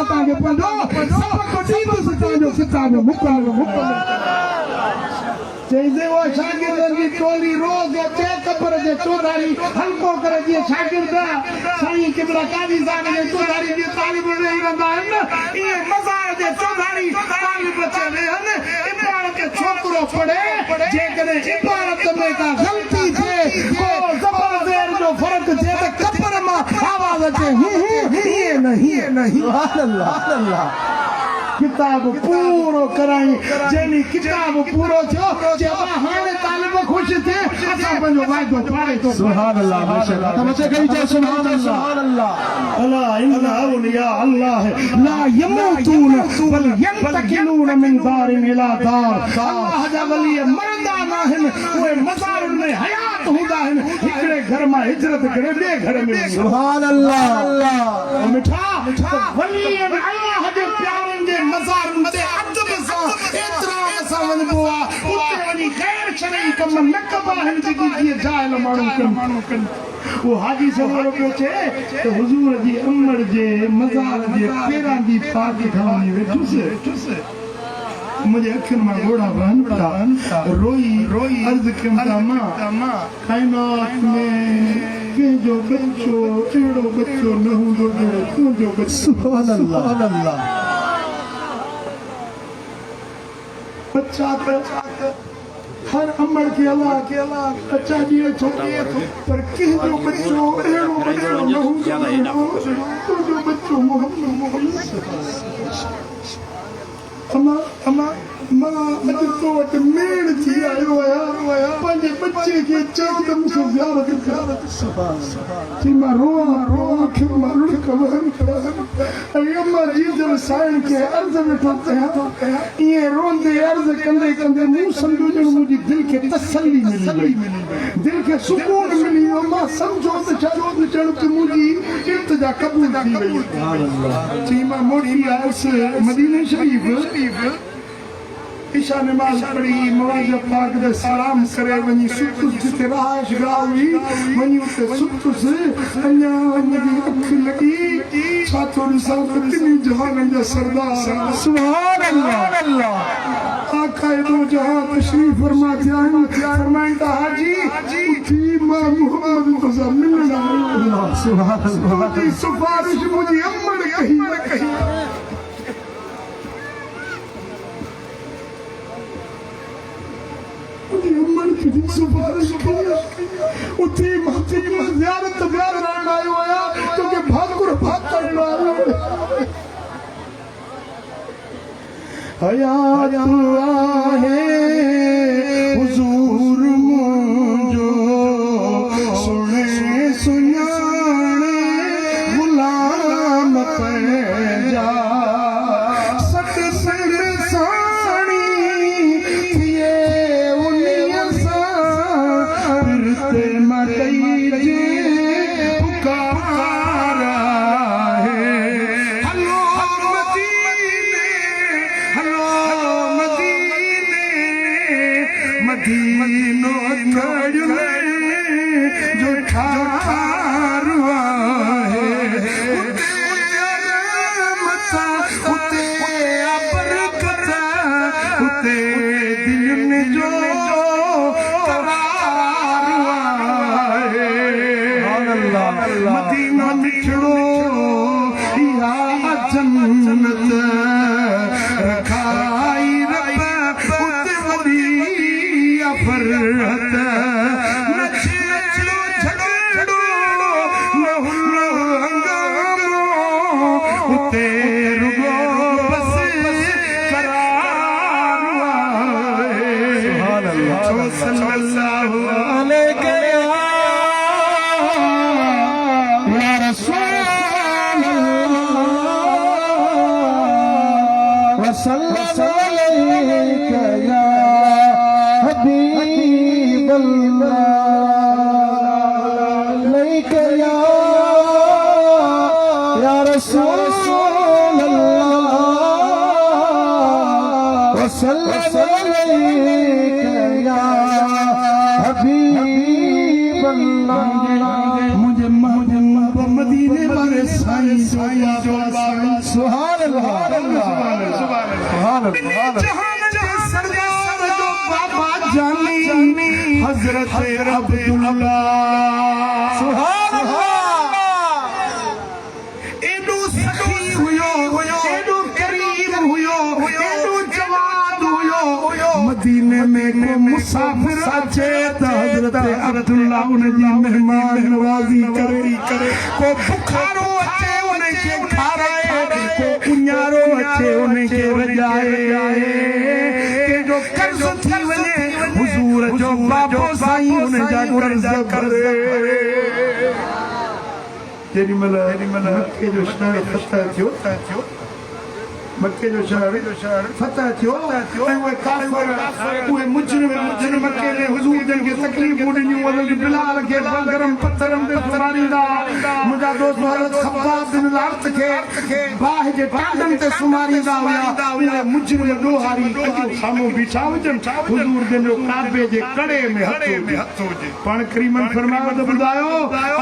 तांगे पंजो सब को दीन सताजो सताजो मुकम्मल जैसे वो शागिर्दन की टोली रोज अचे कब्र जे चौधारी हल्को करे जे शागिर्द साईं किबला काजी साहब जे चौधारी जी तालिब रही रहंदा आहिनि ये मज़ार जे चौधारी तालिब चले हन इबारत के छोकरो पढ़े जे करे इबारत में का गलती थे को ज़बर ज़ेर जो फर्क जे त कब्र में आवाज अचे ये नहीं सुभान अल्लाह किताब पूरो कराई जेनी किताब पूरो थियो जेवा हाने तालिब खुश थे असा पंजो वायदो पाड़े तो सुभान अल्लाह माशाअल्लाह तमचे कही जे सुभान अल्लाह अला इन औलिया अल्लाह ला यमूतून बल यंतकिलून मिन दारिन इला दार अल्लाह जा वली मरदा नाहन ओए मज़ारुन में हयात हुंदा हन हिकड़े घर में हिजरत करे बे घर में सुभान अल्लाह मिठा वली अल्लाह जे प्यारन जे मज़ार ते अदब सां एतिरा असां वञिबो आहे उते वञी ग़ैर शरई कम न कबा आहिनि जेकी जीअं जाइल माण्हू कनि वो हाजी सवारो पियो चए त हुजूर जी अमड़ जे मज़ार जे पेरां जी पाक खणी वेठुसि मुझे अखियुनि मां घोड़ा बहन था रोई अर्ज़ कयमि त मां काइनात में कंहिंजो बच्चो अहिड़ो बच्चो न हूंदो जहिड़ो तुंहिंजो बच्चो सुभान अल्लाह बच्चा हर अमर के अल्लाह बच्चा दिए छोड़िए पर किसी बच्चों एड़ो बच्चों न हो जो बच्चों मोहम्मद अमा मां अज तो वट मेड़ थी आयो आया पंहिंजे बच्चे के चयो त मूंखे ज़ियारत कर थी मां रोआ खे मां लुढ़क वहन अम्मा जी जब साईं के अर्ज़ वेठो कयां इएं रोंदे अर्ज़ कंदे मूं सम्झो ॼण मुंहिंजी दिलि खे तसल्ली मिली वई दिलि खे सुकून मिली वियो मां सम्झो त छा ॼण त मुंहिंजी इल्तिजा क़बूल थी वई चई मां मोटी आयुसि मदीने शरीफ़ ईशा नमाज पढ़ी मवाज़ पाक दे सलाम करे वनी सुतुस जिते राश गावी वनी उते सुतुस अन्या मुझी अख लगी छा थोड़ी सा कितनी जहान जा सरदार सुभान अल्लाह आका दो जहां तशरीफ फरमा ध्यान फरमाइंदा हाजी उठी मां मोहम्मद को मिलना अल्लाह सुभान अल्लाह सिफारिश मुझी अमड़ कही सिफारिश उठी माथे में ज़ियारत रहण आयो आया क्योंकि भाकुर भाकण आयो हयात आहे हुजूर मुंहिंजो सुणे सुञाणे गुलाम पंहिंजा मदीना मिठड़ो या जन्नत रखाई रब उते वरी फरहत न छेड़ो झगड़ो न हुलो हंगामो उते रुगो बस करार आए सुभान अल्लाह सल्लल्लाहु अलैहि मुझे मदीने वाले साईं सुभान अल्लाह सुभान अल्लाह जहान के सरदार जो बाबा जानी हजरत अब्दुल्ला सुभान अल्लाह एडो सखी हुयो एडो करीम हुयो एडो जवान हुयो मदीने में को मुसाफिर अचे त हजरत अब्दुल्ला उनजी मेहमान नवाजी करे को बुखारो अचे उनके खाराए को उन्यारो अचे उनके रजाए के जो कर्ज थी वने हुजूर जो बाबो साईं उनजा कर्ज करे जेडी मला मक्के जो शहर फतह थियो मक्के जो शहर फतह थियो ऐं उहे काफ़िर उहे मुजरिम मक्के ने हुजूर जन के तकलीफ़ूं ॾिनियूं हज़रत बिलाल खे गरम पत्थरनि ते सुमारींदा मुंहिंजा दोस्त हज़रत ख़ब्बाब बिन अर्त खे बाह जे टांगनि ते सुमारींदा हुया उहे मुजरिम ॾोहारी अॼु साम्हूं बीठा हुजनि हुजूर जन जो काबे जे कड़े में हथ हुजे पाण करीमन फरमायो त ॿुधायो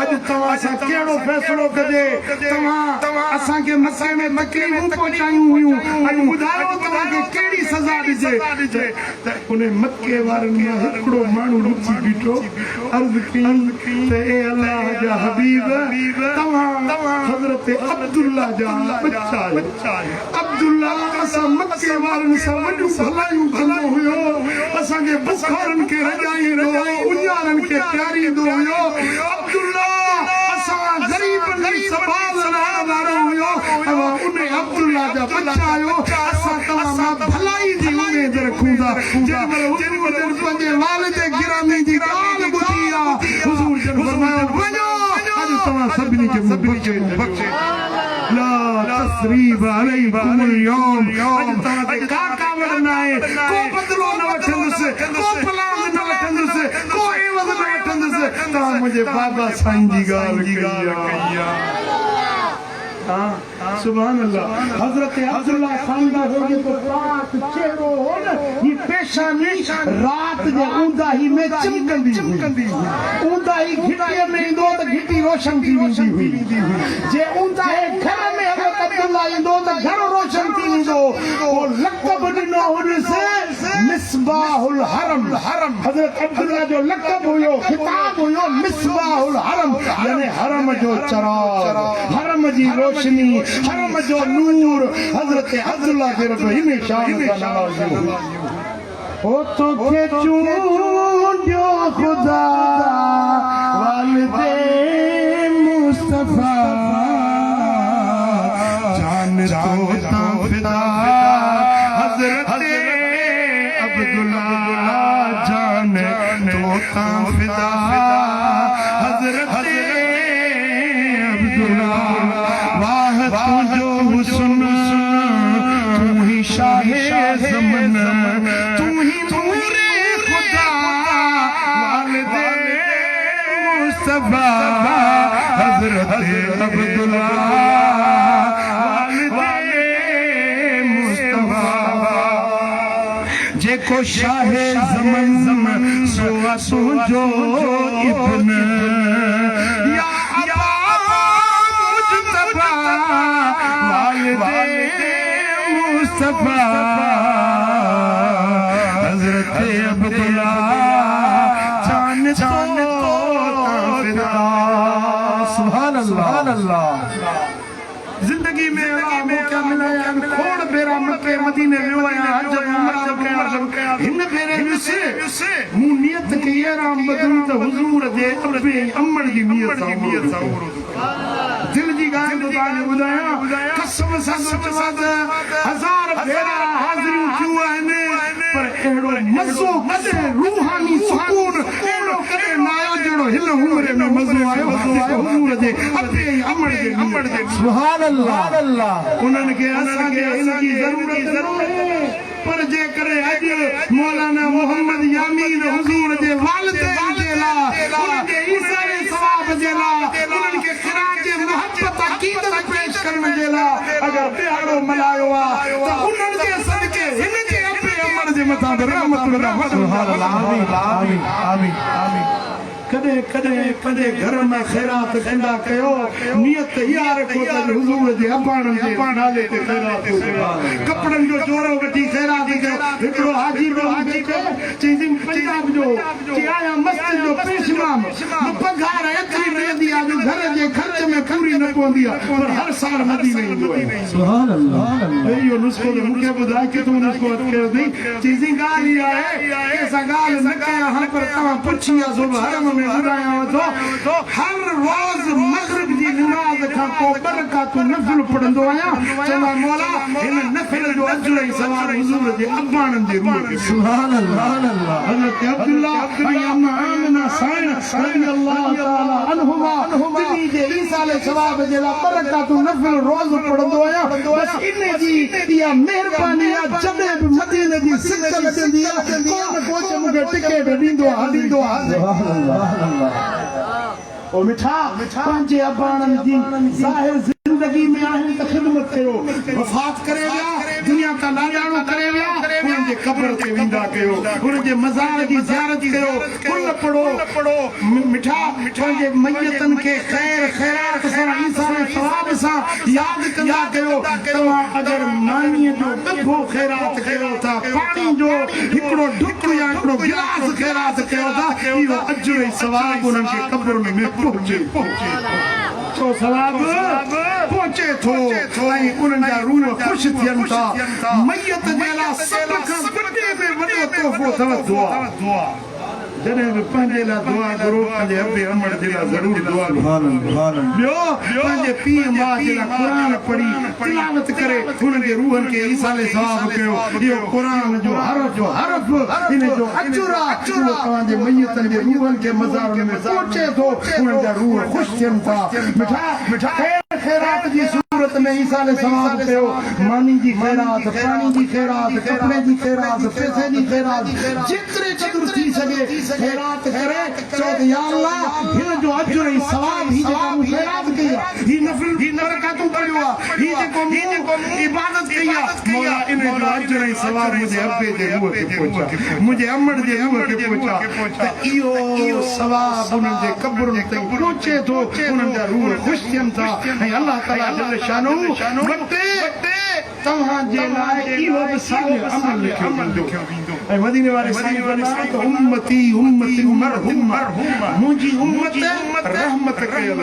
अॼु तव्हां सां कहिड़ो फ़ैसिलो कजे तव्हां असांखे मके में तकलीफ़ूं पहुचायूं हुयूं अॼु ॿुधायो तव्हांखे कहिड़ी सज़ा ॾिजे त उन मके वारनि मां हिकिड़ो माण्हू उथी बीठो अर्ज़ कई त ए अल्लाह जा हबीब तव्हां हज़रत अब्दुल्ला जा बच्चा अब्दुल्ला असां मके वारनि सां वॾियूं भलायूं कंदो हुयो असांखे बुखारनि खे रजाईंदो उन्यारनि खे प्यारींदो हुयो अब्दुल्ला असां ग़रीबनि जी संभाल रहण वारो हुयो उन अब्दुल्ला जा बच्चा आयो असां तव्हां मां भलाई जी उमेद रखूं था जेॾीमहिल हुजूर पंहिंजे वालिद गिरामी जी ॻाल्हि ॿुधी आहे हुजूर जन फरमायो वञो अॼु तव्हां सभिनी खे बख़्शे ला तस्रीब अलैकुम اليوم अॼु तव्हांखे का कावड़ न आहे को बदिलो न वठंदुसि को फलांग न वठंदुसि को एवज़ न वठंदुसि तव्हां मुंहिंजे बाबा साईं जी ॻाल्हि कई आहे सुभान अल्लाह हजरत अब्दुल्ला खानदा होगी तो रात चेहरो हो न ये पेशानी रात जे ऊंदाही में चमकंदी ऊंदा ही घिटिया में इंदो तो घिटी रोशन थी हुई जे ऊंदा है घर में हजरत अब्दुल्ला इंदो तो घर रोशन थी इंदो वो लक़ब दिनो उनसे मिसबाहुल हरम हजरत अब्दुल्ला जो लक़ब हुयो खिताब हुयो मिसबाहुल हरम यानी हरम जो चराग हरम जी रोशनी हरम जो नूर हजरत अब्दुल्ला के रब हिन शान का नवाज़ियो ओ तो के चूंडियो खुदा वालिदे मुस्तफा जान तो ता फिदा हजरत अब्दुल्ला जान तो ता फिदा हजरत अब्दुल्ला तुझो हुस्न तू ही शाहे ज़मन तू ही नूरे खुदा वालिदे मुस्तफा हजरत अब्दुल्ला वालिदे मुस्तफा जेको शाहे ज़मन सो तुझो इब्न मुस्तफा हजरत अब्दुल्ला जान तो फिदा सुभान अल्लाह जिंदगी में मौका मिला खोड़ बेरा मक्के मदीने वियो आहियां हज उमरा कया हिन भेरे विसे मूं नियत कई राम बदन त हुजूर जे अबे अमड़ जी नियत सां दिल जी ॻाल्हि तो तव्हांखे ॿुधायां कसम सां चवां हज़ार भेरा हाज़िरियूं थियूं आहिनि पर अहिड़ो मज़ो कॾहिं रूहानी सुकून अहिड़ो कॾहिं न आयो जहिड़ो हिन उमिरि में मज़ो आयो हुजूर जे अबे अमड़ जे सुभान अल्लाह उन्हनि खे असांखे हिन जी ज़रूरत नाहे पर जे करे अॼु मौलाना मोहम्मद यामीन हुजूर जे वालिदैन जे लाइ उनखे ईसाई सवाब जे लाइ उन्हनि खे ख़िराज मोहब्बत अक़ीदत पेश करण जे लाइ अगर ॾियारो मल्हायो आहे त उन्हनि जे सदके हिन जे अबे अमड़ जे मथां रहमत सुभान अल्लाह आमीन आमीन आमीन कदे कदे कदे घर में खैरात कंदा कयो नियत यार को त हुजूर जे अबाण जे नाले ते खैरात कपड़न जो जोरो वठी खैरात कयो हिकड़ो हाजी के चीजिन पंजाब जो कि आया मस्जिद जो पेश इमाम पगार एतरी वेंदी आ जो घर जे खर्च में पूरी न पवंदी आ पर हर साल मदीने ईंदो आहे सुभान अल्लाह यो नुस्खो तो मुखे बुधाए कि तू नुस्खो कयो दी चीजिन गाली आहे के सगाल न कया हम पर तवा पुछिया सुबह हरम में बुधाया तो हर रोज मगरिब जी नमाज का को बरकत नफल पढ़ंदो आया चला मौला इन नफल जो अजर ही सवार हुजूर जे अबाण जे रूह सुभान अल्लाह हजरत अब्दुल्लाह भाई अम्मा आमिना साइन रजी अल्लाह ताला अनहुमा तिनी जे ईसा ले सवाब जे ला बरकत नफल रोज पढ़ंदो आया बस इने जी या मेहरबानी आ जदे भी मदीने जी सिकल देंदी आ कोन कोच मुके टिकट दींदो सुभान अल्लाह ओ मिठा पंजे अबाणन जी ज़ाहिर जिंदगी में आहिन त खिदमत कयो वफात करे विया दुनिया का लाजाणो करे विया उन जे कब्र ते विंदा कयो उन जे मज़ार जी ज़ियारत कयो कुल पढ़ो मिठा पंजे मयतन के खैर खैरात सां ईसा ने सवाब सां याद कंदा कयो तवा अगर मानी जो दफो खैरात कयो था पानी जो हिकड़ो ढुक या हिकड़ो गिलास खैरात कयो था इहो अजर ऐं सवाब उन के कब्र में पहुंचे तो सवाब पहुंचे थो ऐं उन्हनि जा रूह ख़ुश थियनि था मयत जे लाइ सभ खां वॾे में वॾो तोहफ़ो अथव दुआ जॾहिं बि पंहिंजे लाइ दुआ करो पंहिंजे अबे अमड़ जे लाइ ज़रूरु दुआ ॿियो पंहिंजे पीउ माउ जे लाइ क़ुरान पढ़ी तिलावत करे हुननि जे रूहनि खे ईसा ले सवाब कयो इहो क़ुरान जो हरफ इन जो अजर आहे उहो तव्हांजे मयतनि जे रूहनि खे मज़ारनि में पहुचे थो उन्हनि जा रूह ख़ुशि थियनि था मिठा खैरात जी सूरत में ईसा ले सवाब कयो मानी जी खैरात पानी जी खैरात कपड़े जी खैरात पैसे जी खैरात जेतिरे क़दुरु थी सघे खैरात करे चओ या अल्लाह हिन जो अजर ऐं सवाब ही जेका मूं खैरात कई आहे ही नफ़िल ही बरकतूं पढ़ियो आहे ही जेको मूं इबादत कई आहे मौला इन जो अजर ऐं सवाब मुंहिंजे अबे जे रूह खे पहुचा मुंहिंजे अमड़ जे रूह खे पहुचा त इहो सवाब उन्हनि जे कब्रुनि ताईं पहुचे थो उन्हनि जा रूह ख़ुशि थियनि था ऐं अल्लाह ताला जल शानो वक़्ते तव्हांजे लाइ इहो बि साॻियो अमल लिखियो वेंदो ऐं मदीने वारे साईं फरमाया त उम्मती मरहुम मुंहिंजी उम्मत रहमत कयल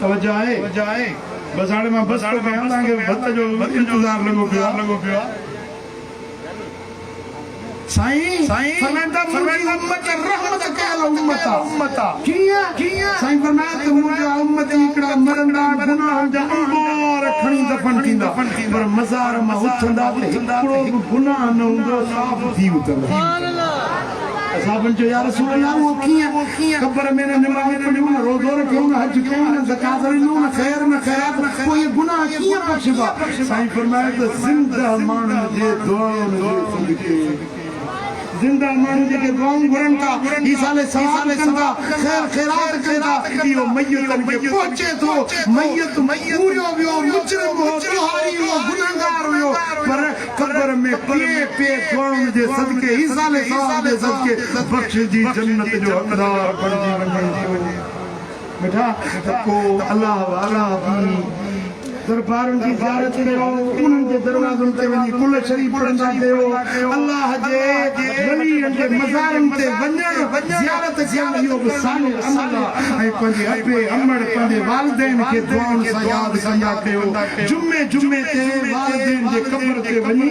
तवज्जो आहे बस हाणे मां बस थो कयां तव्हांखे भत जो इंतज़ार लॻो पियो आहे साईं फरमाईंदा मुंहिंजी उम्मत रहमत कयल उम्मत कीअं साईं फरमाया त मुंहिंजा उम्मत हिकिड़ा मरंदा गुनाह जा अंबार खणी दफ़न थींदा पर मज़ार मां उथंदा त हिकिड़ो बि गुनाह न हूंदो साफ़ थी उथंदा असाबन जो या रसूल अल्लाह वो कीअं क़ब्र में नमाज़ पढ़ियूं न रोज़ो रखियूं न हज कयूं न ज़कात ॾियूं न ख़ैर न ख़ैरात कोई गुनाह कीअं बख़्शिबा साईं फरमाया त ज़िंदा माण्हुनि जे दुआउनि जे सदके जिंदा माण्हू जेके दुआऊं घुरनि था ईसा ले सवाब कंदा खैर खैरात कंदा इहो मयतनि खे पहुचे थो मयत पूरियो वियो मुजरिम हो तुहारी हो गुनहगार हुयो पर क़ब्र में पे दुआउनि जे सदके ईसा ले सवाब जे सदके बख़्श जी जन्नत जो हक़दार बणिजी वञे बेटा को अल्लाह वाला दरबारनि जी ज़ियारत कयो उन्हनि जे दरवाज़नि ते वञी कुल शरीफ़ पढ़ंदा कयो अल्लाह जे वलीअनि जे मज़ारनि ते वञण ज़ियारत करण इहो बि सानो अमल आहे ऐं पंहिंजे अबे अमड़ पंहिंजे वालिदैन खे दुआउनि सां यादि कंदा कयो जुमे ते वालिदैन जे क़ब्र ते वञी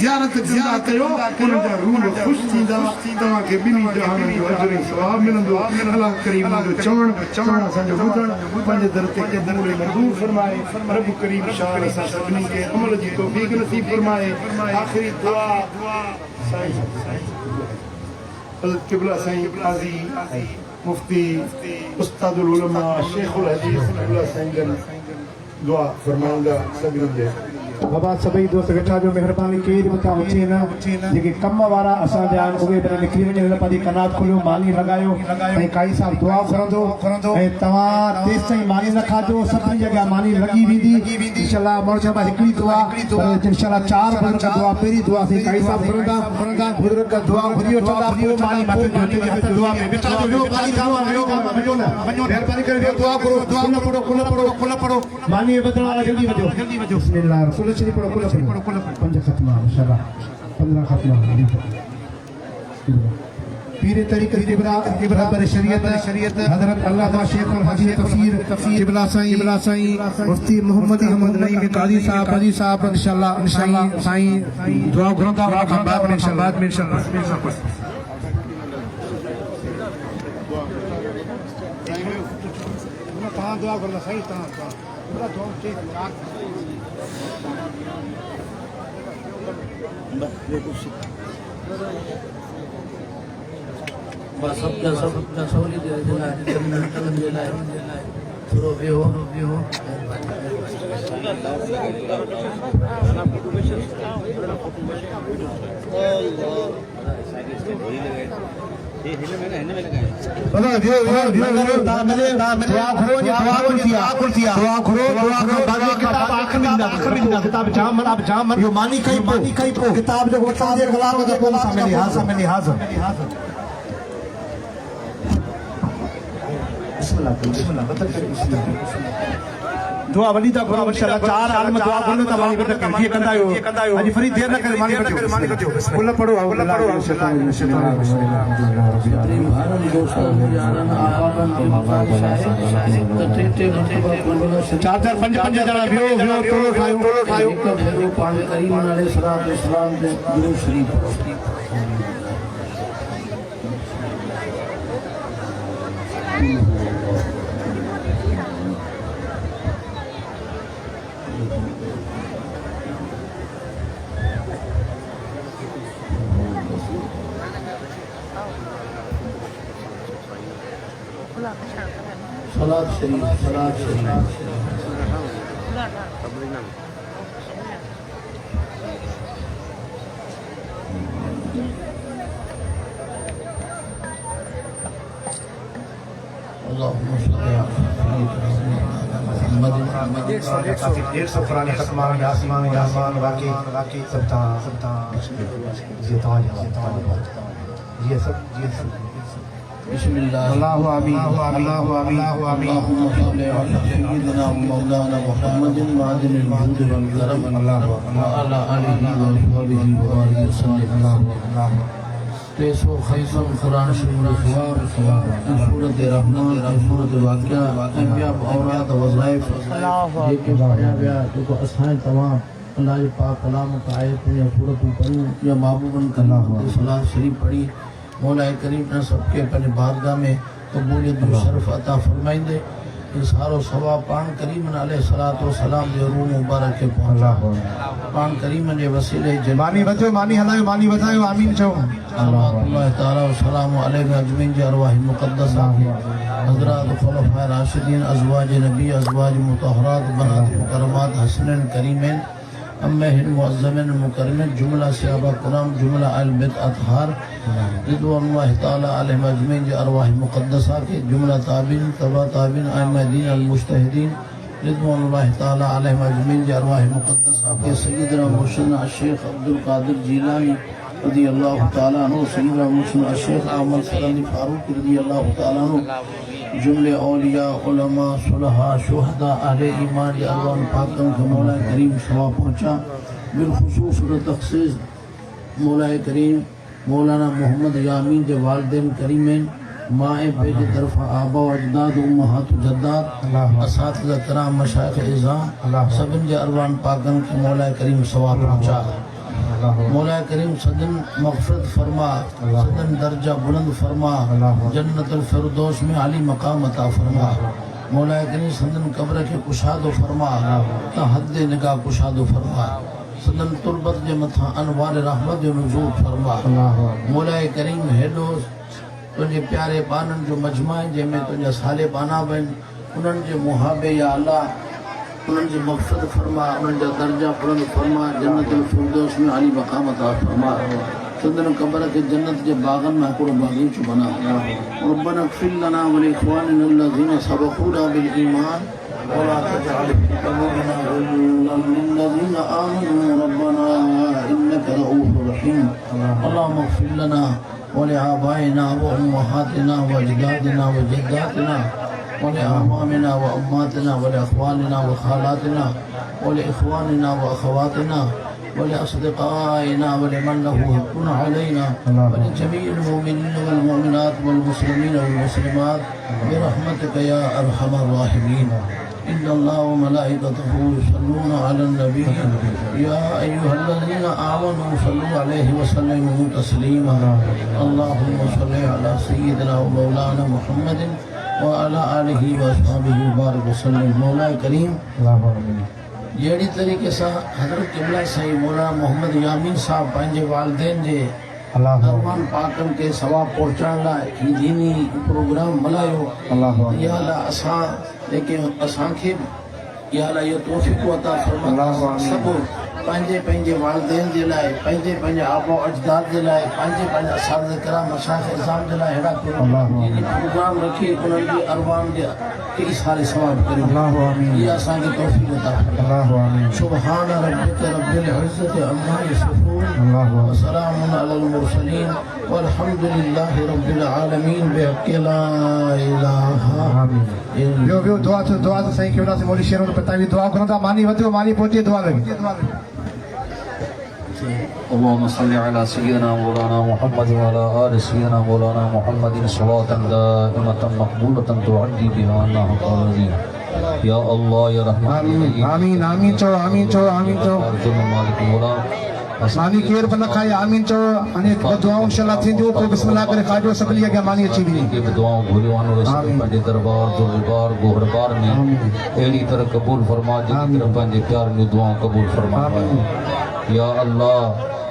ज़ियारत कंदा कयो उन्हनि जा रूह ख़ुशि थींदा तव्हांखे ॿिन्ही जहाननि जो अजर ऐं सवाब मिलंदो अल्लाह करीम जो चवण असांजो ॿुधणु पंहिंजे दर ते क़बूल मंज़ूर फरमाए रब करीम शाह असां सभिनी खे अमल जी तौफ़ीक़ नसीब फरमाए आख़िरी दुआ साईं हज़रत क़िबला साईं क़ाज़ी मुफ्ती उस्तादुल उलमा शेखुल हदीस क़िबला साईं दुआ फरमाईंदा सभिनी जे बाबा सभई दोस्त वेठा जो मेहरबानी केर मथा उचे न जेके कम वारा असां जा उहे पर निकरी वञे न पंहिंजी कनात खोलियो मानी लगायो ऐं काई साहब दुआ करंदो ऐं तव्हां तेस ताईं मानी न खाधो सभिनी जॻह मानी लॻी वेंदी इंशाअल्लाह माण्हू चवंदा हिकिड़ी दुआ इंशाअल्लाह 4 बुज़ुर्ग दुआ पहिरीं दुआ से काई साहब करंदा बुज़ुर्ग दुआ घुरी वठंदा पोइ मानी मथे जो दुआ में वेठा जो मानी खावा वञो न मेहरबानी करे दुआ करो दुआ कुल पढ़ो मानी बदलण वाला जल्दी वजो बिस्मिल्लाह रसूल शरीफ पढ़ो कुल 5 खत्मा इंशाअल्लाह 15 खत्मा पीर तरीक़त किबला पर शरीयत हजरत अल्लामा शेख हाजी तफसीर किबला साईं मुफ्ती मोहम्मद अहमद नईम काजी साहब इंशाअल्लाह साईं दुआ घुरंदा बाद में इंशाअल्लाह तहां दुआ करदा सही तहां पूरा दुआ ठीक बस सबका सौरी दे थोड़ो वेहो किताब जाम यो मानी कई पो किताब जो वठण जे ख़िलाफ़ जो पोइ सामने हाज़िर दुआ वली ता करो इंशाअल्लाह 4 आलम दुआ करो त मानी बट कर कंदा आयो अज फरी देर न करे मानी बट कुल पढ़ो चार पंज जना वियो टोलो ठायो पानी करीम अलैहि सलातो वसलाम दे दुरूद शरीफ सलात शरीफ पुराने खत्मान आसमान वाकई सबता ये सब बिस्मिल्लाह अल्लाहु आमीन अल्लाहुम्मा सल्लि अला सय्यिदिना मौलाना मुहम्मदिन मादिनिल वजूद वल करम अल्लाहु अला आलिहि व अस्हाबिहि व बारिक वसल्लम तेसो खैसम कुरान शरीफ सूरत रहमान सूरत वाक़िया अंबिया औरात वज़ाइफ जेके पढ़िया विया जेको असां तमाम अल्लाह जे पाक कलाम का आयत या सूरत पढ़ूं या महबूबन कलाम सलात शरीफ पढ़ी मौला करीम ने सबके अपने बारगाह में कबूलियत शरफ अता फरमाइंदे ये सारो सवाब पान करीम अलैहि सलातो व सलाम जे रूह मुबारक के पहुंचा पान करीम जे वसीले मानी वजो मानी हलायो मानी वधायो आमीन चओ अल्लाह ताला व सलाम अलैहि अजमीन जे अरवाह मुक़द्दसा हजरत खुलफाए राशिदीन अज़वाज नबी अज़वाज मुतहहरात बनात मुकरमात हसनैन करीमैन अम्महिन मुअज़्ज़मिन मुकरमिन जुमला सहाबा किराम जुमला अहल बैत अतहार रिज़वानुल्लाह ताला अलैहिम अजमईन जे अरवाह मुक़द्दसा के जुमला ताबीन तबा ताबीन अइम्मा दीन अल मुज्तहिदीन रिज़वानुल्लाह ताला अलैहिम अजमईन जे अरवाह मुक़द्दसा के सय्यदना मुर्शिदना शेख अब्दुल कादिर जीलानी रज़ी अल्लाह ताला अन्हु सय्यदना मुर्शिदना शेख अहमद फरंदी फारूक रज़ी अल्लाह ताला अन्हु जुमले औलिया उलमा सुलहा शुहदा अहले ईमान के अरवाह पाकम के मौला करीम सवाब पहुँचा बिलखुसूस तख़सीस मौला करीम मौलाना मोहम्मद यामीन के वालिदैन करीमैन माए पे की तरफ आबा अजदाद उम्महात जद्दाद असातिज़ा किराम मशाइख़ इज़ाम सभिनि जे अरवाह पाकम के मौला करीम सवाब पहुँचा मौला करीम सदन मग़फ़िरत फरमा सदन दर्जा बुलंद फरमा जन्नतुल फ़िरदौस में आली मकाम अता फरमा मौला करीम सदन कब्र के कुशादो फरमा ता हद निगाह कुशादो फरमा सदन तुरबत जे मथा अनवार रहमत जो नुज़ूल फरमा मौला करीम हेडो तुझे प्यारे बानन जो मजमा जंहिंमें तुझा साले बाना बन उन्हनि जे मुहाबे या अल्लाह उन्हनि जी मग़फ़िरत फरमा, उन्हनि जा दर्जा बुलंद फरमा, जन्नतुल फिरदौस में आली मक़ाम अता फरमा। संदन कब्र के जन्नत के बागन में हिकिड़ो बागीचो बना। रब्बना इग़फिर लना व लिइख़वानिना अल्लज़ीना सबक़ूना बिल ईमान वला तजअल फी क़ुलूबिना ग़िल्लन लिल्लज़ीना आमनू रब्बना इन्नका रऊफ़ुर रहीम। अल्लाहुम्मा इग़फिर लना व लिआबाइना व उम्महातिना व अजदादिना व जद्दातिना व लिअअमामिना व अम्मातिना व लिअख़वानिना व ख़ालातिना व लिइख़वानिना व अख़वातिना ولأصدقائنا ولمن له حق علينا ولجميع المؤمنين والمؤمنات والمسلمين والمسلمات برحمتك يا أرحم الراحمين. إن الله وملائكته يصلون على النبي يا أيها الذين آمنوا صلوا عليه وسلموا تسليما. اللهم صل على سيدنا ومولانا محمد وعلى آله وأصحابه وبارك وسلم. मौला करीम जहिड़ी तरीक़े सां हज़रत क़िबला साईं मौलाना मोहम्मद यामीन साहब पंहिंजे वालिदैन जे अरमान पाकनि खे सवाब पहुचाइण लाइ हीउ दीनी प्रोग्राम मल्हायो, इहा लाइ असां जेके असांखे इहा लाइ इहो तौफ़ीक़ अता फरमा। सभु पंहिंजे पंहिंजे वालिदैन जे लाइ, पंहिंजे पंहिंजे आबो अजदाद जे लाइ, पंहिंजे पंहिंजे असातिज़ा किराम मशाइख़ इज़ाम जे लाइ अहिड़ा प्रोग्राम रखी उन्हनि जे अरमान जे कई सारे सवाब करियो। इहा असांखे तौफ़ीक़ अता फरमा। सुब्हान रब्बिका रब्बिल इज़्ज़ति अम्मा यसिफ़ून व सलामुन अलल मुरसलीन वल्हम्दुलिल्लाहि रब्बिल आलमीन बिहक़्क़ि ला इलाहा इल्लल्लाह। ॿियो दुआ त साईं क़िबला से मौली शेरों पता भी दुआ करो था मानी वधियो मानी पहुचे दुआ लगी। اللهم صل على سيدنا مولانا محمد وعلى آل سيدنا مولانا محمد صلاة دائمة مقبولة تعدي بها الله تعالى يا الله يا رحمن आमीन आमीन चो आमीन चो आमीन चो मालिक मौला मानी केर बन खाए आमीन चो अने दुआऊं इंशाल्लाह थींदियूं पोइ बिस्मिल्लाह करे खाजो सभली अॻियां मानी अची वई के दुआऊं घुरियो आनो रसूल पंहिंजे दरबार दुर्बार गोहरबार में अहिड़ी तरह कबूल फरमा जहिड़ी तरह पंहिंजे प्यार में दुआऊं कबूल फरमा। या अल्लाह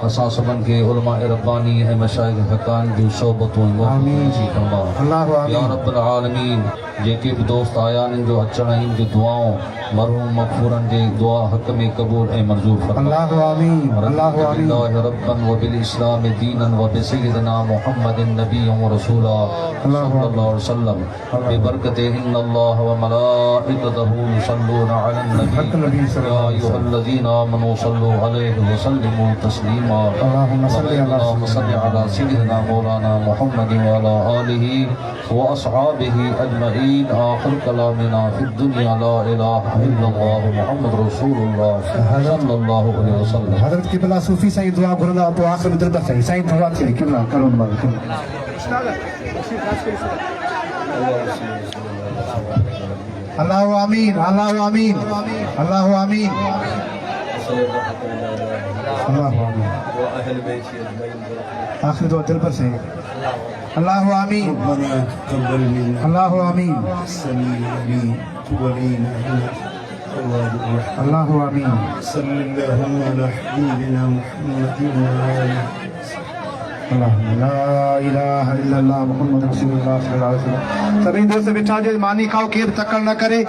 असां सभिनि खे उलमा रब्बानी ऐं मशाइख़ हक़ान जूं सोबतूं नसीब फरमा। या रब्बल आलमीन जेके भी दोस्त आया आहिनि जो अचण इन जो दुआऊं मरहूम मग़फ़ूरनि जे दुआ हक़ में क़बूल ऐं मंज़ूर फरमा। अल्लाहु आमीन अल्लाहु आमीन रब्बन व बिल इस्लाम दीनन व बिसय्यिदिना मुहम्मदिन नबिय्यन व रसूला सल्लल्लाहु अलैहि वसल्लम बिबरकति इन्नल्लाह व मलाइकतहु युसल्लूना अलन नबी या अय्युहल्लज़ीना आमनू सल्लू अलैहि व सल्लिमू तस्लीमा। अल्लाहुम्मा सल्लि अला सय्यिदिना मौलाना मुहम्मद व अला आलिहि व अस्हाबिहि अजमईन। आखिर कलामिना फिद दुनिया ला इलाहा इल्लल्लाह मुहम्मद रसूलुल्लाह सल्लल्लाहु अलैहि वसल्लम। हज़रत क़िबला सूफी साईं दुआ घुरंदा पोइ आख़िर में दरबार साईं साईं दुआ थी क़िबला करो मां अल्लाहु आमीन अल्लाहु आमीन अल्लाहु आमीन अल्लाहु आमीन आखिर दुआ दिल पर सही अल्लाहु आमीन अल्लाहु आमीन अल्लाहु आमीन सल्लल्लाहु अला हबीबिना मुहम्मदिन व आलिहि ला इलाहा इल्लल्लाह मुहम्मद रसूलुल्लाह सल्लल्लाहु अलैहि वसल्लम। सभी दोस्त बैठा जो मानी खाओ केर तकड़ न करे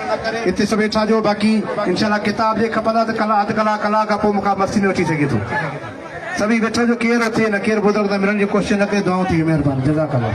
इते सब बैठा जो बाकी इंशाल्लाह किताब जे खपंदा त कला अध कला का पोइ मुका मस्ती में अची सके थो। सभी बैठा जो केर अचे न केर बुजुर्ग मिलण जी कोशिशि न करे दुआऊं थी महिरबानी जज़ाकल्लाह।